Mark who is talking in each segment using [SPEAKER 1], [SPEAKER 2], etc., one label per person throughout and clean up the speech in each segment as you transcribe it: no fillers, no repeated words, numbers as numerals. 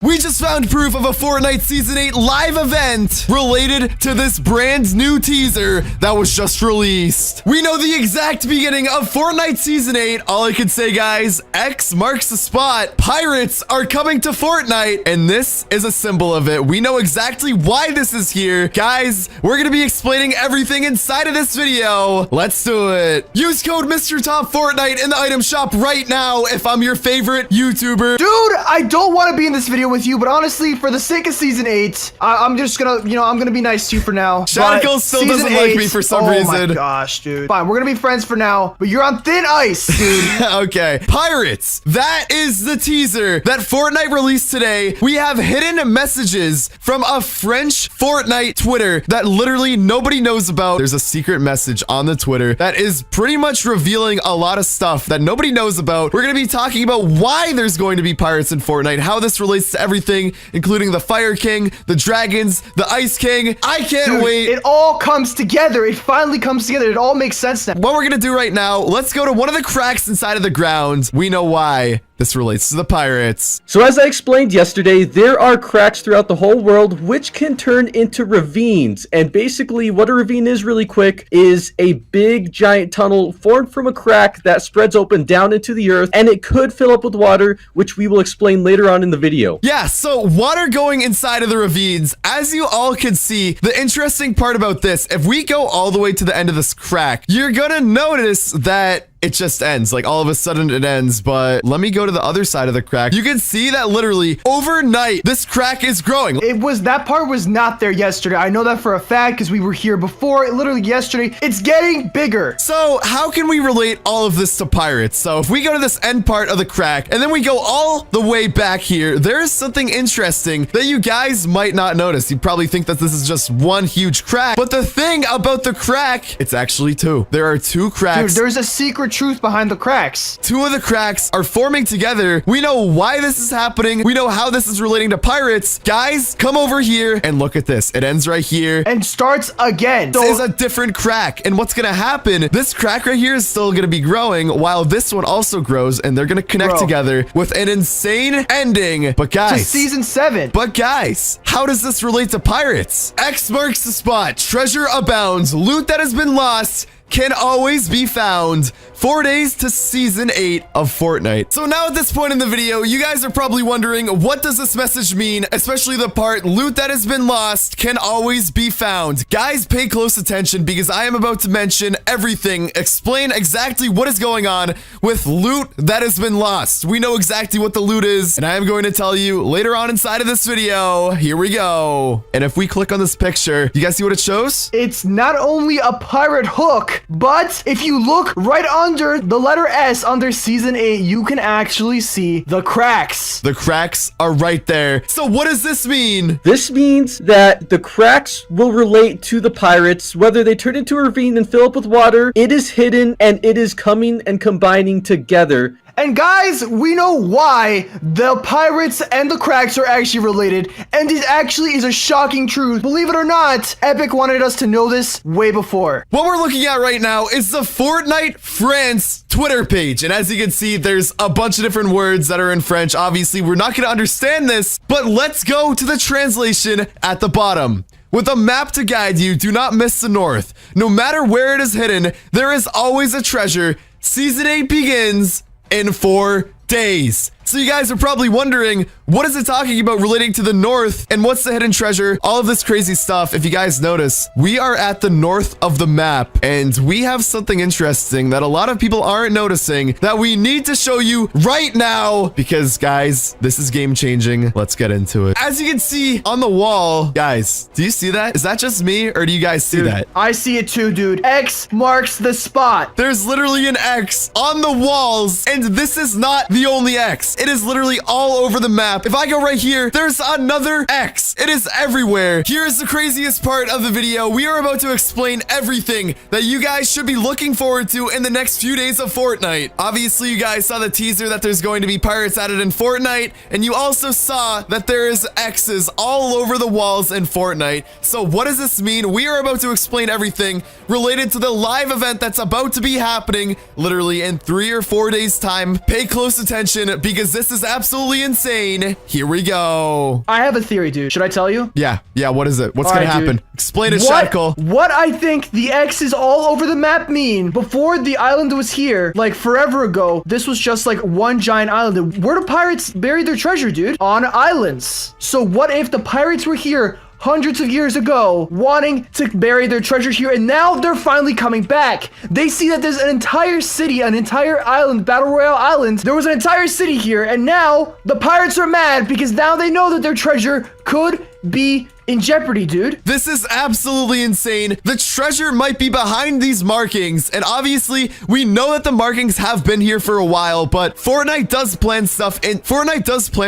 [SPEAKER 1] We just found proof of a Fortnite Season 8 live event related to this brand new teaser that was just released. We know the exact beginning of Fortnite Season 8. All I can say, guys, X marks the spot. Pirates are coming to Fortnite, and this is a symbol of it. We know exactly why this is here. Guys, we're going to be explaining everything inside of this video. Let's do it. Use code Mr. Top Fortnite in the item shop right now if I'm your favorite YouTuber.
[SPEAKER 2] Dude, I don't want to be in this video with you, but honestly, for the sake of Season 8, I'm just gonna, I'm gonna be nice to you for now.
[SPEAKER 1] Shadicle still doesn't like me for some reason.
[SPEAKER 2] Oh my gosh, dude. Fine, we're gonna be friends for now, but you're on thin ice, dude.
[SPEAKER 1] Okay. Pirates. That is the teaser that Fortnite released today. We have hidden messages from a French Fortnite Twitter that literally nobody knows about. There's a secret message on the Twitter that is pretty much revealing a lot of stuff that nobody knows about. We're gonna be talking about why there's going to be pirates in Fortnite, how this relates to everything, including the Fire King, the Dragons, the Ice King. I can't wait.
[SPEAKER 2] It all comes together. It finally comes together. It all makes sense now.
[SPEAKER 1] What we're gonna do right now, let's go to one of the cracks inside of the ground. We know why this relates to the pirates.
[SPEAKER 3] So as I explained yesterday, there are cracks throughout the whole world which can turn into ravines. And basically what a ravine is, really quick, is a big giant tunnel formed from a crack that spreads open down into the earth, and it could fill up with water, which we will explain later on in the video.
[SPEAKER 1] Yeah, so water going inside of the ravines. As you all can see, the interesting part about this, if we go all the way to the end of this crack, you're gonna notice that it just ends. Like all of a sudden it ends, but let me go to the other side of the crack. You can see that literally overnight, this crack is growing.
[SPEAKER 2] That part was not there yesterday. I know that for a fact because we were here before. Literally yesterday, it's getting bigger.
[SPEAKER 1] So how can we relate all of this to pirates? So if we go to this end part of the crack and then we go all the way back here, there is something interesting that you guys might not notice. You probably think that this is just one huge crack, but the thing about the crack, it's actually two. There are two cracks.
[SPEAKER 2] Dude, there's a secret truth behind the cracks.
[SPEAKER 1] Two of the cracks are forming together. We know why this is happening. We know how this is relating to pirates. Guys, come over here and look at this. It ends right here
[SPEAKER 2] and starts again.
[SPEAKER 1] This is a different crack. And what's gonna happen, this crack right here is still gonna be growing while this one also grows, and they're gonna connect together with an insane ending. But guys,
[SPEAKER 2] to Season 7.
[SPEAKER 1] But guys, how does this relate to pirates? X marks the spot. Treasure abounds. Loot that has been lost can always be found. 4 days to Season 8 of Fortnite. So now at this point in the video, you guys are probably wondering, what does this message mean? Especially the part, loot that has been lost can always be found. Guys, pay close attention because I am about to mention everything, explain exactly what is going on with loot that has been lost. We know exactly what the loot is, and I am going to tell you later on inside of this video. Here we go. And if we click on this picture, you guys see what it shows?
[SPEAKER 2] It's not only a pirate hook, but if you look right under the letter S under Season 8, you can actually see the cracks.
[SPEAKER 1] The cracks are right there. So what does this mean?
[SPEAKER 3] This means that the cracks will relate to the pirates. Whether they turn into a ravine and fill up with water, it is hidden and it is coming and combining together.
[SPEAKER 2] And guys, we know why the pirates and the cracks are actually related, and this actually is a shocking truth. Believe it or not, Epic wanted us to know this way before.
[SPEAKER 1] What we're looking at right now is the Fortnite France Twitter page, and as you can see, there's a bunch of different words that are in French. Obviously, we're not going to understand this, but let's go to the translation at the bottom. With a map to guide you, do not miss the north. No matter where it is hidden, there is always a treasure. Season 8 begins in 4 days. So you guys are probably wondering, what is it talking about relating to the north and what's the hidden treasure? All of this crazy stuff. If you guys notice, we are at the north of the map and we have something interesting that a lot of people aren't noticing that we need to show you right now because guys, this is game changing. Let's get into it. As you can see on the wall, guys, do you see that? Is that just me or do you guys see that?
[SPEAKER 2] I see it too, dude. X marks the spot.
[SPEAKER 1] There's literally an X on the walls and this is not the only X. It is literally all over the map. If I go right here, there's another X. It is everywhere. Here's the craziest part of the video. We are about to explain everything that you guys should be looking forward to in the next few days of Fortnite. Obviously, you guys saw the teaser that there's going to be pirates added in Fortnite, and you also saw that there is X's all over the walls in Fortnite. So what does this mean? We are about to explain everything related to the live event that's about to be happening literally in 3 or 4 days time. Pay close attention because because this is absolutely insane. Here we go.
[SPEAKER 2] I have a theory, dude. Should I tell you?
[SPEAKER 1] Yeah, what is it? What's
[SPEAKER 2] All
[SPEAKER 1] gonna
[SPEAKER 2] right,
[SPEAKER 1] happen?
[SPEAKER 2] dude.
[SPEAKER 1] Explain it, Shackle.
[SPEAKER 2] What I think the X's all over the map mean, before the island was here, like forever ago, this was just like one giant island. Where do pirates bury their treasure, dude? On islands. So what if the pirates were here hundreds of years ago, wanting to bury their treasure here, and now they're finally coming back? They see that there's an entire city, an entire island, Battle Royale Island. There was an entire city here, and now the pirates are mad because now they know that their treasure could be in jeopardy, dude.
[SPEAKER 1] This is absolutely insane. The treasure might be behind these markings, and obviously we know that the markings have been here for a while, but Fortnite does plan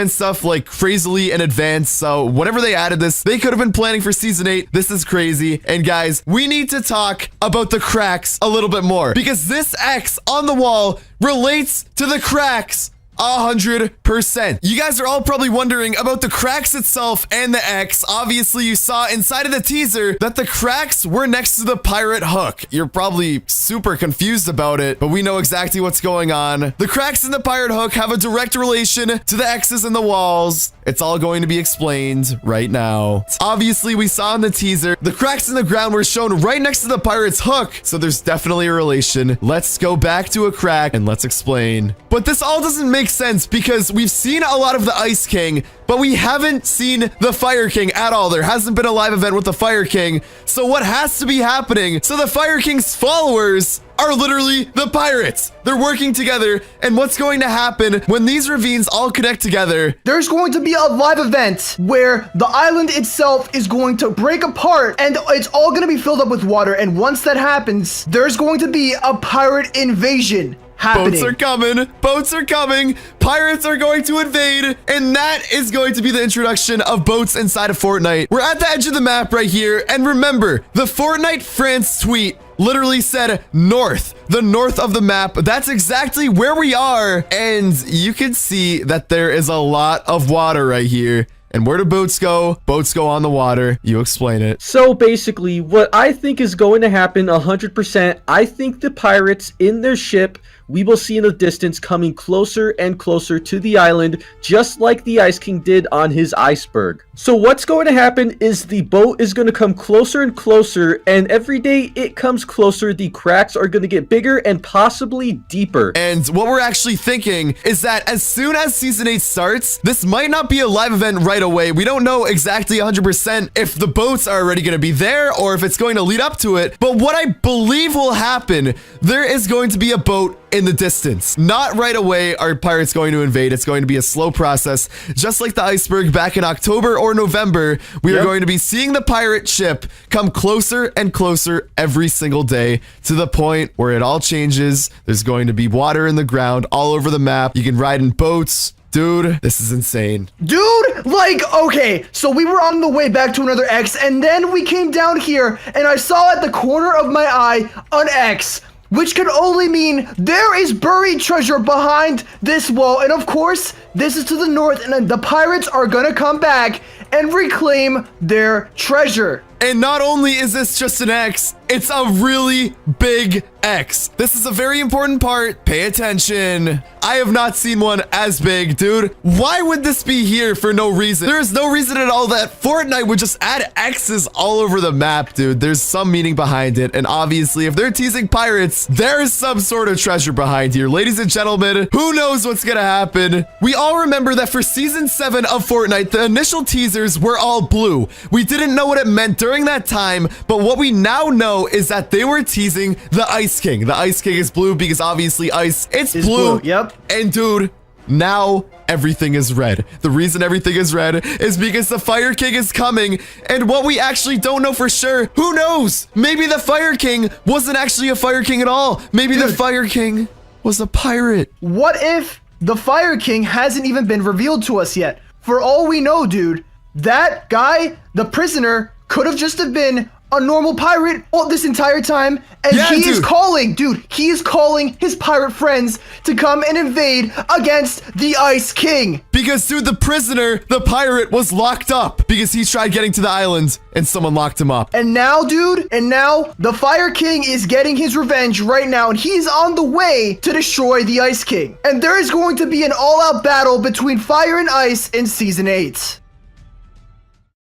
[SPEAKER 1] stuff like crazily in advance. So whenever they added this, they could have been planning for season 8. This is crazy. And guys, we need to talk about the cracks a little bit more, because this X on the wall relates to the cracks 100%. You guys are all probably wondering about the cracks itself and the X. Obviously, you saw inside of the teaser that the cracks were next to the pirate hook. You're probably super confused about it, but we know exactly what's going on. The cracks in the pirate hook have a direct relation to the X's in the walls. It's all going to be explained right now. Obviously, we saw in the teaser, the cracks in the ground were shown right next to the pirate's hook, so there's definitely a relation. Let's go back to a crack and let's explain. But this all doesn't make sense because we've seen a lot of the Ice King, but we haven't seen the Fire King at all. There hasn't been a live event with the Fire King. So what has to be happening? So the Fire King's followers are literally the pirates. They're working together. And what's going to happen when these ravines all connect together?
[SPEAKER 2] There's going to be a live event where the island itself is going to break apart and it's all going to be filled up with water. And once that happens, there's going to be a pirate invasion happening.
[SPEAKER 1] Boats are coming. Boats are coming. Pirates are going to invade. And that is going to be the introduction of boats inside of Fortnite. We're at the edge of the map right here. And remember, the Fortnite France tweet literally said north, the north of the map. That's exactly where we are. And you can see that there is a lot of water right here. And where do boats go? Boats go on the water. You explain it.
[SPEAKER 3] So basically, what I think is going to happen 100%, I think the pirates in their ship, we will see in the distance coming closer and closer to the island, just like the Ice King did on his iceberg. So what's going to happen is the boat is going to come closer and closer, and every day it comes closer, the cracks are going to get bigger and possibly deeper.
[SPEAKER 1] And what we're actually thinking is that as soon as Season 8 starts, this might not be a live event right away. We don't know exactly 100% if the boats are already going to be there or if it's going to lead up to it. But what I believe will happen, there is going to be a boat in the distance. Not right away are pirates going to invade. It's going to be a slow process. Just like the iceberg back in October or November, we are going to be seeing the pirate ship come closer and closer every single day to the point where it all changes. There's going to be water in the ground all over the map. You can ride in boats. Dude, this is insane.
[SPEAKER 2] Dude, like, okay, so we were on the way back to another X, and then we came down here, and I saw at the corner of my eye an X, which could only mean there is buried treasure behind this wall. And of course, this is to the north, and then the pirates are gonna come back and reclaim their treasure.
[SPEAKER 1] And not only is this just an X, it's a really big X. This is a very important part. Pay attention. I have not seen one as big, dude. Why would this be here for no reason? There is no reason at all that Fortnite would just add X's all over the map, dude. There's some meaning behind it. And obviously, if they're teasing pirates, there is some sort of treasure behind here. Ladies and gentlemen, who knows what's gonna happen? We all remember that for Season 7 of Fortnite, the initial teasers were all blue. We didn't know what it meant during that time, but what we now know is that they were teasing the Ice King. The Ice King is blue because obviously ice, it's blue.
[SPEAKER 2] Yep.
[SPEAKER 1] And dude, now everything is red. The reason everything is red is because the Fire King is coming. And what we actually don't know for sure, who knows? Maybe the Fire King wasn't actually a Fire King at all. Maybe the Fire King was a pirate.
[SPEAKER 2] What if the Fire King hasn't even been revealed to us yet? For all we know, dude, that guy, the prisoner, could have just have been a normal pirate all this entire time, and
[SPEAKER 1] Yeah,
[SPEAKER 2] he is
[SPEAKER 1] dude.
[SPEAKER 2] calling, he is calling his pirate friends to come and invade against the Ice King.
[SPEAKER 1] Because, dude, the prisoner, the pirate, was locked up because he tried getting to the island and someone locked him up.
[SPEAKER 2] And now, dude, the Fire King is getting his revenge right now, and he's on the way to destroy the Ice King. And there is going to be an all-out battle between Fire and Ice in Season 8.